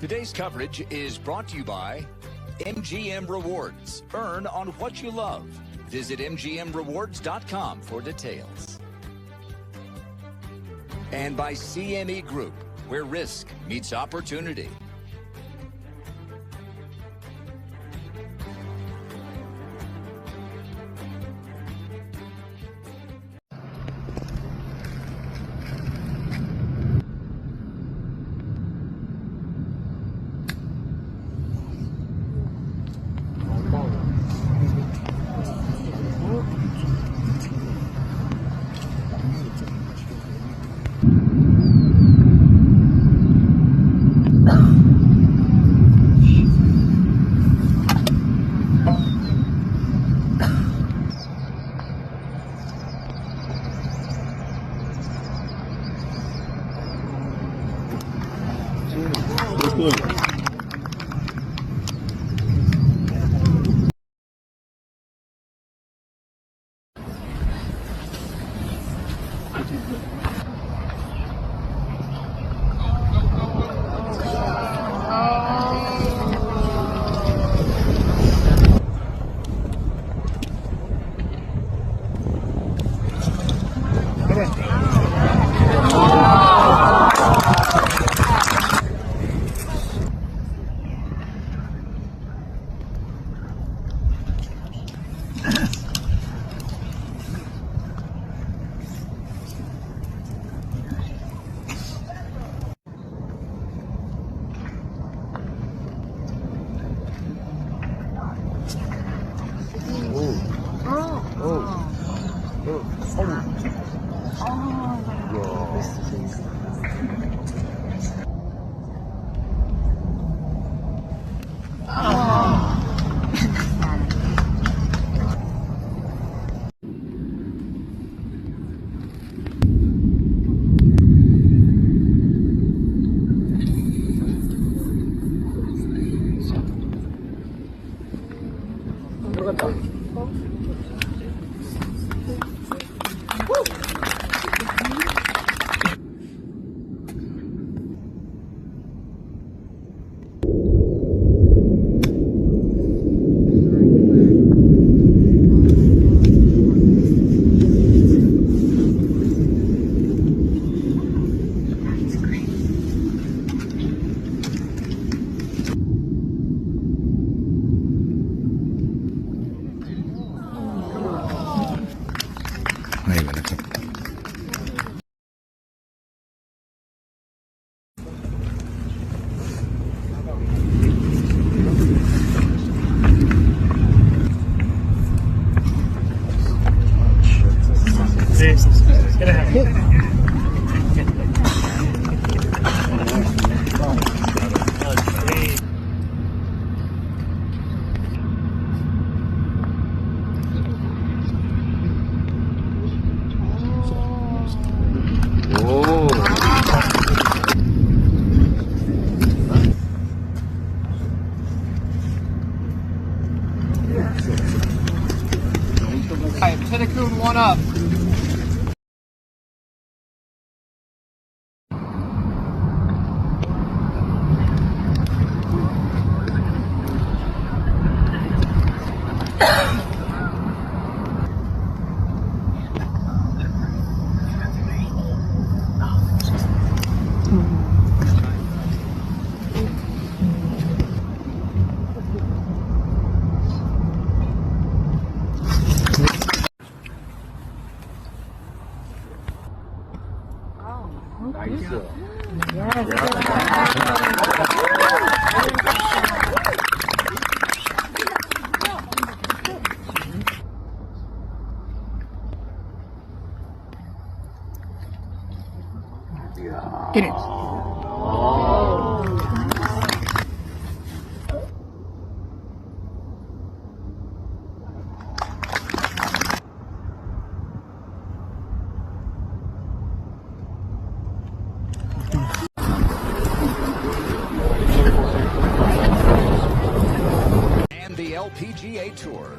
Today's coverage is brought to you by MGM Rewards. Earn on what you love. Visit mgmrewards.com for details. And by CME Group, where risk meets opportunity. Thitikul, one up. Get it. And the LPGA Tour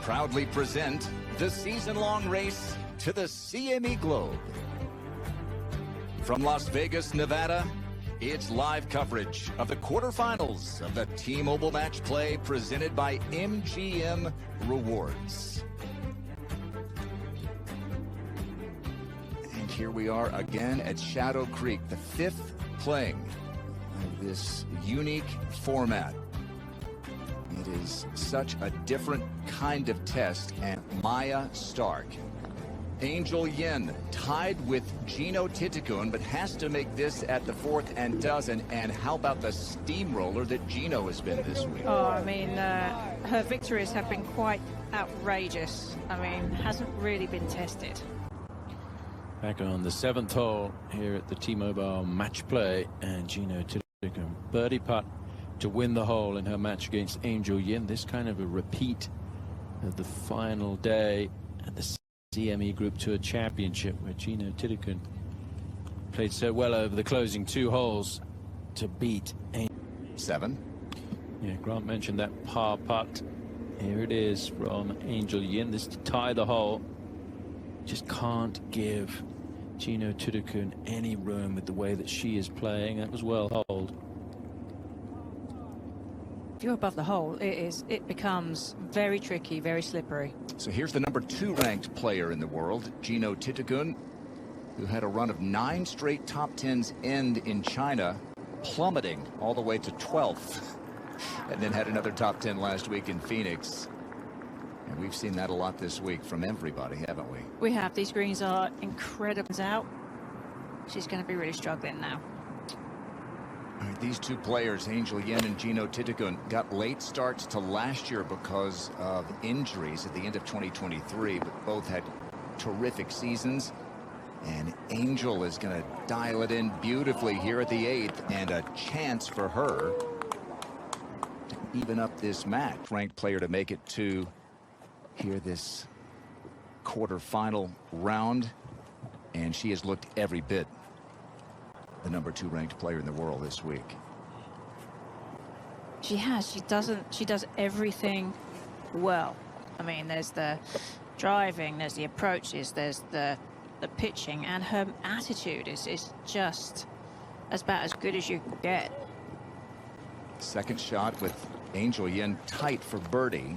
proudly present the season-long race to the CME Globe. From Las Vegas, Nevada, It's live coverage of the quarterfinals of the T-Mobile Match Play presented by MGM Rewards. And here we are again at Shadow Creek, the fifth playing of this unique format. It is such a different kind of test, and Maya Stark. Angel Yin tied with Jeeno Thitikul, but has to make this at the fourth and doesn't. And how about the steamroller that Jeeno has been this week? Oh, I mean, her victories have been quite outrageous. I mean, hasn't really been tested. Back on the seventh hole here at the T-Mobile Match Play, and Jeeno Thitikul birdie putt to win the hole in her match against Angel Yin. This kind of a repeat of the final day at the CME Group Tour Championship, where Jeeno Thitikul played so well over the closing two holes to beat Seven. Yeah, Grant mentioned that par putt. Here it is from Angel Yin. This to tie the hole. Just can't give Jeeno Thitikul any room with the way that she is playing. That was well holed. If you're above the hole, it becomes very tricky, very slippery. So here's the number 2 ranked player in the world, Jeeno Thitikul, who had a run of 9 straight top 10s end in China, plummeting all the way to 12th, and then had another top 10 last week in Phoenix. And we've seen that a lot this week from everybody, haven't we? We have. These greens are incredible out. She's going to be really struggling now. These two players, Angel Yin and Jeeno Thitikul, got late starts to last year because of injuries at the end of 2023, but both had terrific seasons. And Angel is going to dial it in beautifully here at the 8th, and a chance for her to even up this match. Ranked player to make it to here this quarterfinal round, and she has looked every bit the number 2 ranked player in the world this week. She has. She does everything well. I mean, there's the driving, there's the approaches, there's the pitching, and her attitude is just about as good as you can get. Second shot with Angel Yin tight for birdie.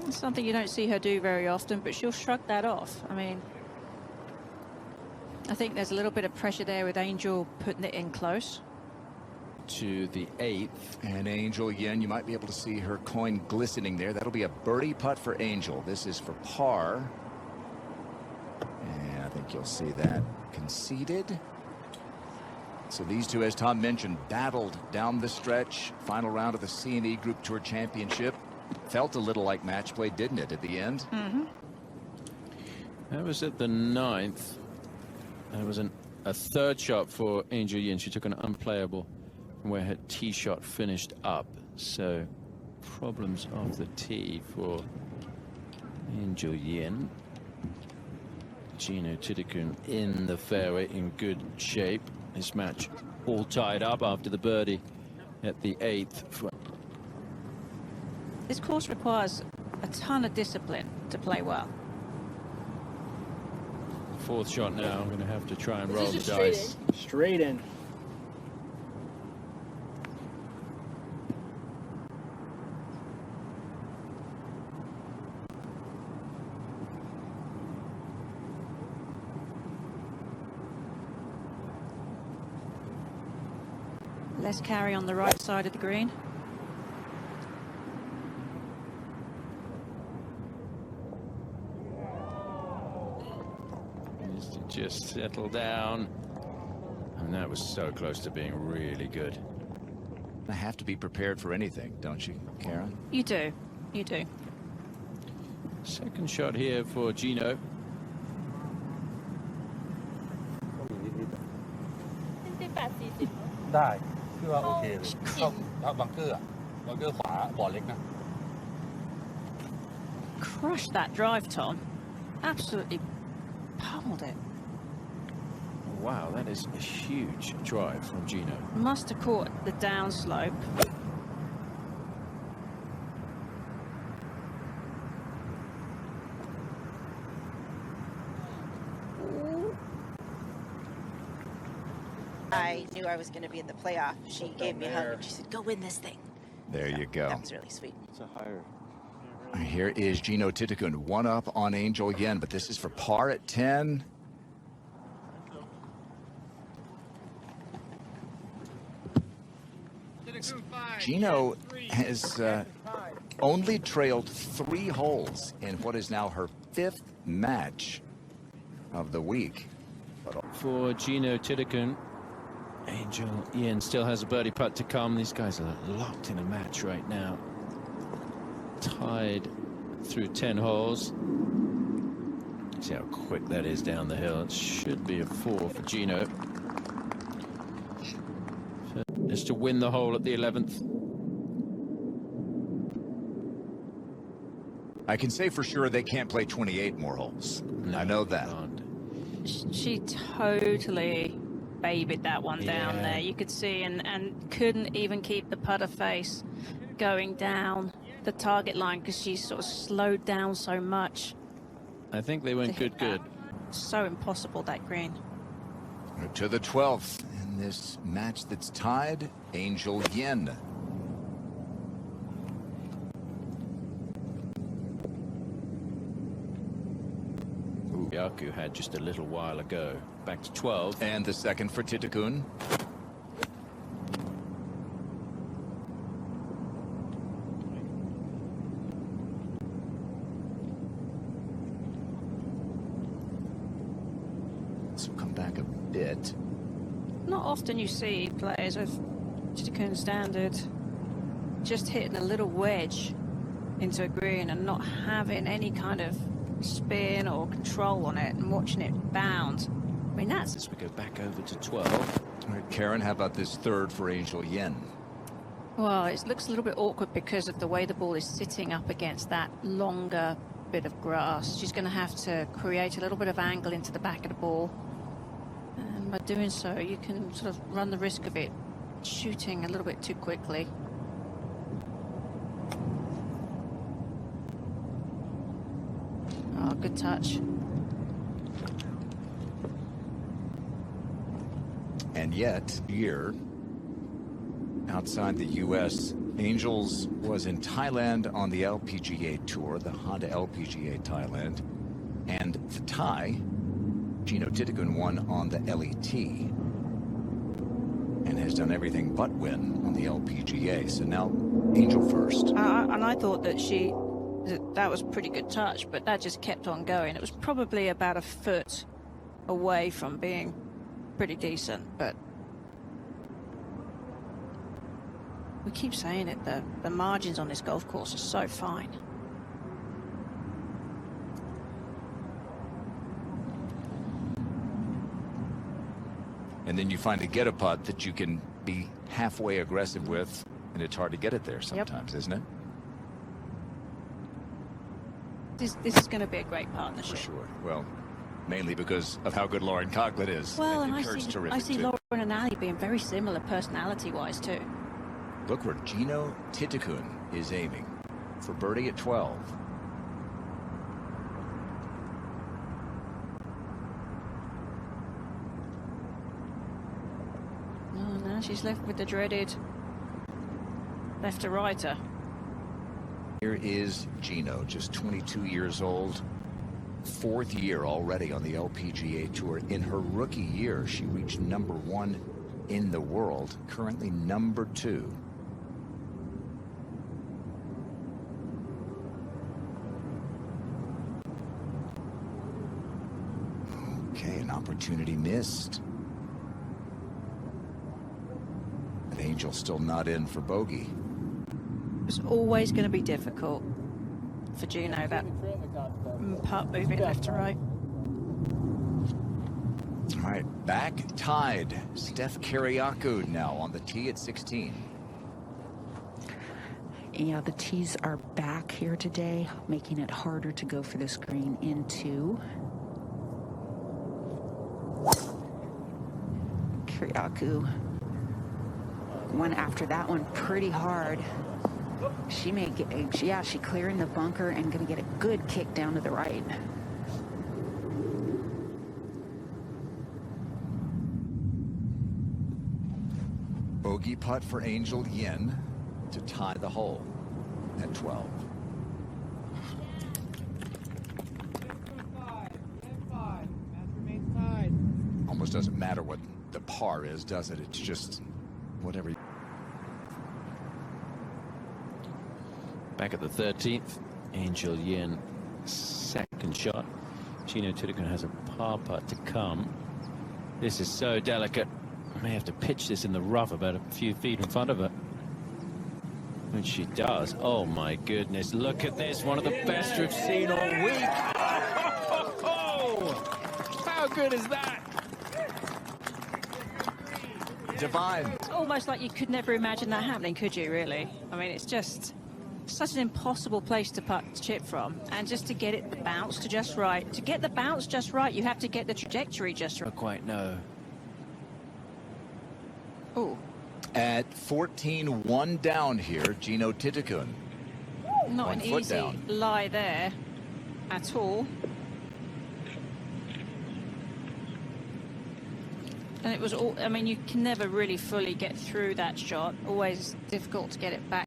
It's something you don't see her do very often, but she'll shrug that off. I mean, I think there's a little bit of pressure there with Angel putting it in close. To the 8th. And Angel Yin, you might be able to see her coin glistening there. That'll be a birdie putt for Angel. This is for par. And I think you'll see that conceded. So these two, as Tom mentioned, battled down the stretch. Final round of the CME Group Tour Championship. Felt a little like match play, didn't it, at the end? Mm-hmm. That was at the 9th. That was a third shot for Angel Yin. She took an unplayable where her tee shot finished up. So problems off the tee for Angel Yin. Jeeno Thitikul in the fairway in good shape. This match all tied up after the birdie at the 8th. This course requires a ton of discipline to play well. Fourth shot now. I'm going to have to try and roll the dice. Straight in. Less carry on the right side of the green. Just settle down, and that was so close to being really good. I have to be prepared for anything, don't you, Karen? You do. You do. Second shot here for Jeeno. Crushed that drive, Tom. Absolutely pummeled it. Wow, that is a huge drive from Jeeno. Must have caught the downslope. I knew I was going to be in the playoff, she gave me a hug and she said, "Go win this thing." There you go. That was really sweet. It's a higher. Here is Jeeno Thitikul, one up on Angel Yen, but this is for par at 10. Jeeno has only trailed 3 holes in what is now her 5th match of the week. For Jeeno Thitikul, Angel Yen still has a birdie putt to come. These guys are locked in a match right now. Tied through 10 holes. See how quick that is down the hill. It should be a 4 for Jeeno. Just to win the hole at the 11th. I can say for sure they can't play 28 more holes. No, I know that. She totally babied that one down there. You could see, and couldn't even keep the putter face going down the target line because she sort of slowed down so much. I think they went good. So impossible, that green. To the 12th in this match that's tied, Angel Yen. Yaku had just a little while ago. Back to 12. And the second for Thitikul. This will come back a bit. Not often you see players of Thitikul standard just hitting a little wedge into a green and not having any kind of spin or control on it and watching it bound. I mean, that's... As we go back over to 12. All right, Karen, how about this third for Angel Yen? Well, it looks a little bit awkward because of the way the ball is sitting up against that longer bit of grass. She's going to have to create a little bit of angle into the back of the ball. And by doing so, you can sort of run the risk of it shooting a little bit too quickly. Oh, good touch. And yet, here, outside the U.S., Angels was in Thailand on the LPGA Tour, the Honda LPGA Thailand. And for Thai, Jeeno Thitikul won on the LET and has done everything but win on the LPGA. So now, Angel first. And I thought that that was a pretty good touch, but that just kept on going. It was probably about a foot away from being pretty decent, but we keep saying it, the margins on this golf course are so fine. And then you find a get a putt that you can be halfway aggressive with, and it's hard to get it there sometimes, isn't it? This is going to be a great partnership. For sure. Well, mainly because of how good Lauren Coughlin is. Well, and Kurt's terrific I see too. Lauren and Ali being very similar personality-wise too. Look where Jeeno Thitikul is aiming for birdie at 12. Oh, now she's left with the dreaded left to righter. Here is Jeeno, just 22 years old. 4th year already on the LPGA Tour. In her rookie year, she reached #1 in the world, currently #2. Okay, an opportunity missed. But Angel still not in for bogey. It's always going to be difficult for Jeeno, that putt moving left to right. All right, back tied. Steph Kiriakou now on the tee at 16. Yeah, the tees are back here today, making it harder to go for this green into. Kiriakou went after that one pretty hard. She may get, yeah, she clearing the bunker and going to get a good kick down to the right. bogey putt for Angel Yin to tie the hole at 12. Almost doesn't matter what the par is, does it? It's just whatever. Back at the 13th, Angel Yin, second shot. Jeeno Thitikul has a par putt to come. This is so delicate. May have to pitch this in the rough about a few feet in front of her. When she does, oh my goodness, look at this. One of the best we've seen all week. Oh, how good is that? Divine. It's almost like you could never imagine that happening, could you, really? I mean, it's just such an impossible place to putt chip from, and just to get it the bounce to just right. To get the bounce just right, you have to get the trajectory just right. Not quite, no. Oh. At 14, one down here, Jeeno Thitikul. Not One an foot easy down. lie there at all. And it was all, I mean, you can never really fully get through that shot. Always difficult to get it back.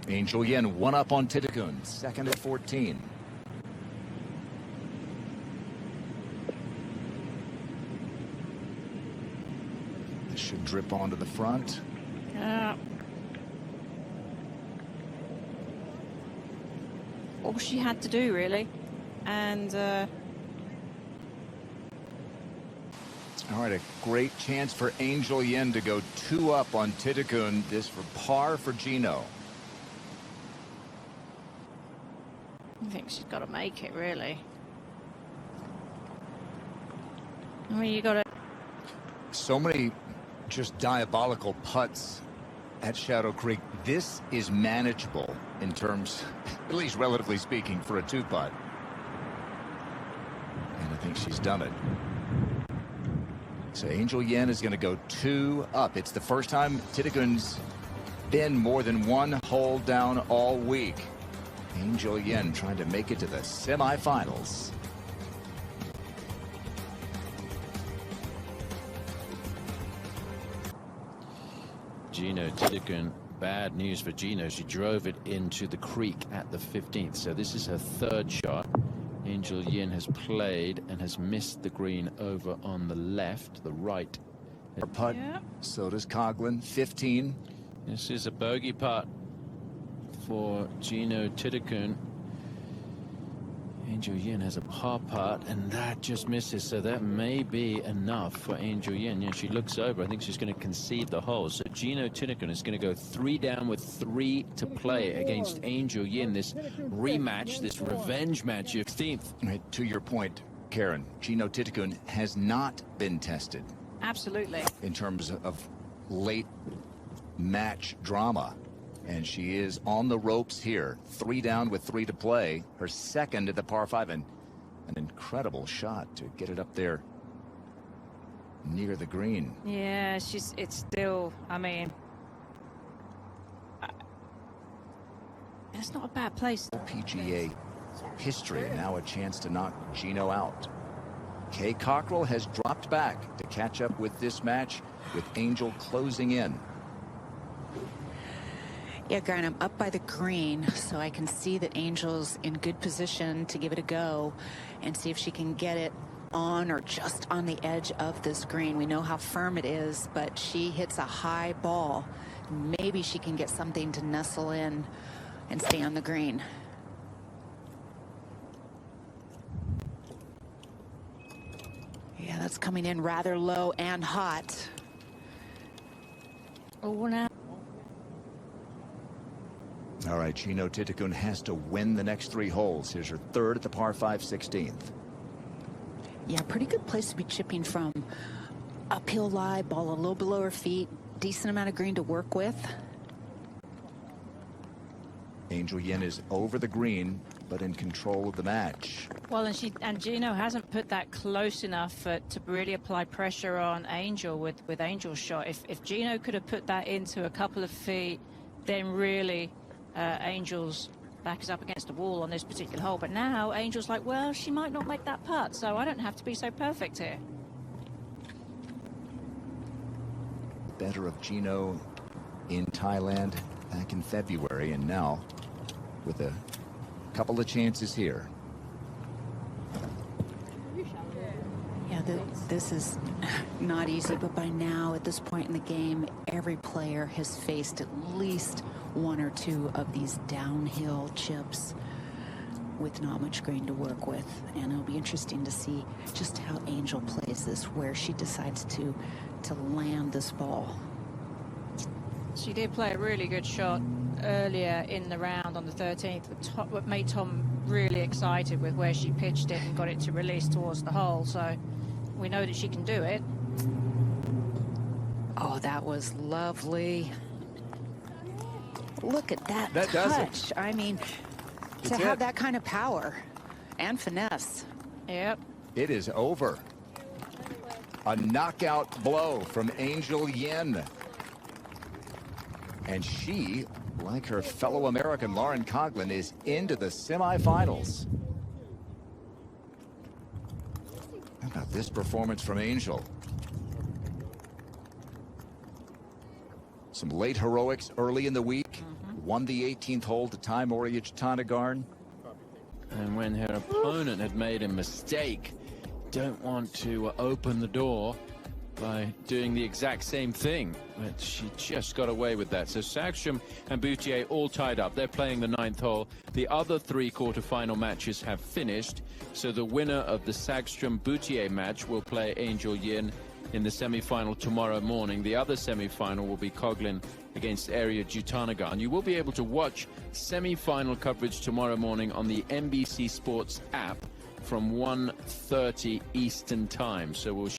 Angel Yin one up on Thitikul, second at 14. This should drip onto the front. All she had to do, really. And all right, a great chance for Angel Yin to go two up on Thitikul. This for par for Jeeno. I think she's got to make it, really. I mean, you got to. So many just diabolical putts at Shadow Creek. This is manageable in terms, at least relatively speaking, for a two putt. And I think she's done it. So Angel Yin is going to go two up. It's the first time Thitikul's been more than one hole down all week. Angel Yin trying to make it to the semifinals. Jeeno Thitikul, bad news for Jeeno. She drove it into the creek at the 15th. So this is her third shot. Angel Yin has played and has missed the green over on the left, the right. Her putt, so does Coughlin, 15. This is a bogey putt for Jeeno Thitikul. Angel Yin has a par putt, and that just misses. So that may be enough for Angel Yin. Yeah, she looks over. I think she's going to concede the hole. So Jeeno Thitikul is going to go 3 down with 3 to play against Angel Yin. This rematch, this revenge match of 15th. Right, to your point, Karen, Jeeno Thitikul has not been tested. Absolutely. In terms of late match drama. And she is on the ropes here. 3 down with 3 to play. Her second at the par 5, and an incredible shot to get it up there near the green. Yeah, it's still, I mean, it's not a bad place. LPGA history, and now a chance to knock Jeeno out. Kay Cockrell has dropped back to catch up with this match, with Angel closing in. Yeah, Grant, I'm up by the green, so I can see that Angel's in good position to give it a go and see if she can get it on or just on the edge of this green. We know how firm it is, but she hits a high ball. Maybe she can get something to nestle in and stay on the green. Yeah, that's coming in rather low and hot. Oh, now. All right, Jeeno Thitikul has to win the next 3 holes. Here's her third at the par 5, 16th. Yeah, pretty good place to be chipping from. Uphill lie, ball a little below her feet, decent amount of green to work with. Angel Yin is over the green, but in control of the match. Well, and Jeeno hasn't put that close enough to really apply pressure on Angel with Angel's shot. If Jeeno could have put that into a couple of feet, then really Angel's back is up against the wall on this particular hole. But now Angel's like, well, she might not make that putt, so I don't have to be so perfect here. better of Jeeno in Thailand back in February, and now with a couple of chances here. Yeah, this is not easy, but by now, at this point in the game, every player has faced at least one or two of these downhill chips with not much green to work with. And it'll be interesting to see just how Angel plays this, where she decides to land this ball. She did play a really good shot earlier in the round on the 13th, what made Tom really excited with where she pitched it and got it to release towards the hole. So we know that she can do it. Oh, that was lovely. Look at that That does touch. it. I mean, to have that kind of power and finesse. Yep. It is over. A knockout blow from Angel Yin. And she, like her fellow American Lauren Coughlin, is into the semifinals. How about this performance from Angel? Some late heroics early in the week. Won the 18th hole to tie Moria Jatanagarn. And when her opponent had made a mistake, don't want to open the door by doing the exact same thing, but she just got away with that. So Sagström and Boutier all tied up. They're playing the 9th hole. The other 3 quarterfinal matches have finished, so the winner of the Sagström-Boutier match will play Angel Yin in the semi-final tomorrow morning. The other semi-final will be Coughlin against Arya Jatanagarn. You will be able to watch semi-final coverage tomorrow morning on the NBC Sports app from 1:30 Eastern Time. So we'll